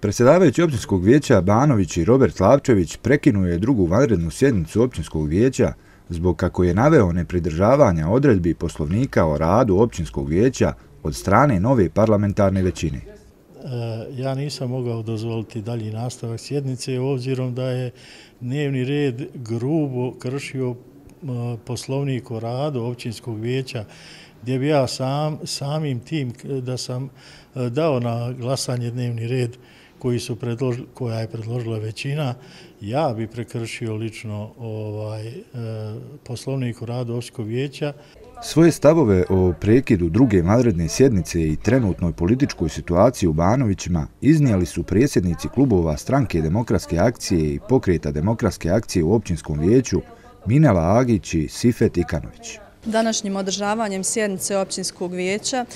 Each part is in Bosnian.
Predsjedavajući općinskog vijeća Banović i Robert Lavčević prekinuo je drugu vanrednu sjednicu općinskog vijeća zbog, kako je naveo, nepridržavanja odredbi Poslovnika o radu općinskog vijeća od strane nove parlamentarne većine. Ja nisam mogao dozvoliti dalji nastavak sjednice obzirom da je dnevni red grubo kršio Poslovnik o radu općinskog vijeća, gdje bi ja samim tim da sam dao na glasanje dnevni red koja je predložila većina, ja bi prekršio lično Poslovnik o radu općinskog vijeća. Svoje stavove o prekidu druge vanredne sjednice i trenutnoj političkoj situaciji u Banovićima iznijeli su predsjednici klubova Stranke demokratske akcije i Pokreta demokratske akcije u općinskom vijeću Minela Agić i Sifet Ikanović. Današnjim održavanjem sjednice općinskog vijeća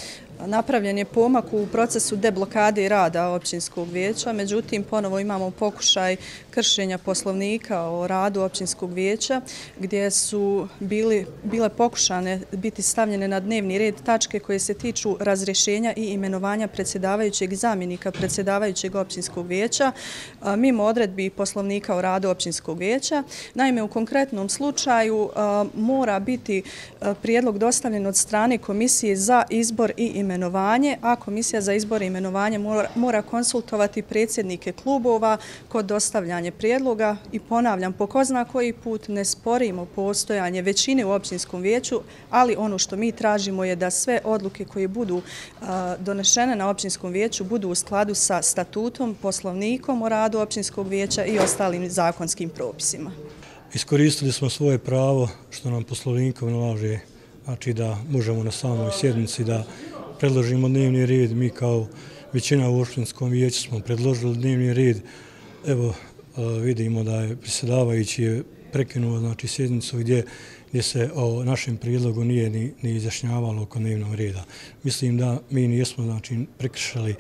napravljen je pomak u procesu deblokade rada općinskog vijeća, međutim ponovo imamo pokušaj kršenja Poslovnika o radu općinskog vijeća gdje su bile pokušane biti stavljene na dnevni red tačke koje se tiču razrješenja i imenovanja predsjedavajućeg i zamjenika predsjedavajućeg općinskog vijeća mimo odredbi Poslovnika o radu općinskog vijeća. Naime, u konkretnom slučaju mora biti prijedlog dostavljen od strane Komisije za izbor i imenovanje, a Komisija za izbor i imenovanje mora konsultovati predsjednike klubova kod dostavljanja prijedloga i, ponavljam, po ko zna koji put ne sporimo postojanje većine u općinskom vijeću, ali ono što mi tražimo je da sve odluke koje budu donešene na općinskom vijeću budu u skladu sa statutom, Poslovnikom o radu općinskog vijeća i ostalim zakonskim propisima. Iskoristili smo svoje pravo što nam Poslovnikom nalaže, znači da možemo na samoj sjednici da predložimo dnevni red. Mi kao većina u općinskom vijeću smo predložili dnevni red. Evo, vidimo da je predsjedavajući prekinuo sjednicu gdje se o našem prijedlogu nije ni izjašnjavalo oko dnevnog reda. Mislim da mi nismo prekršili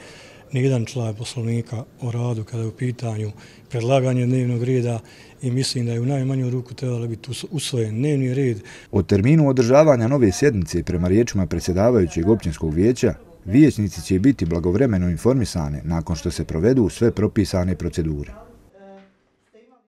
nijedan član Poslovnika o radu kada je u pitanju predlaganje dnevnog reda i mislim da je u najmanju ruku trebalo biti usvojen dnevni red. O terminu održavanja nove sjednice prema riječima predsjedavajućeg općinskog vijeća, vijećnici će biti blagovremeno informisane nakon što se provedu sve propisane procedure.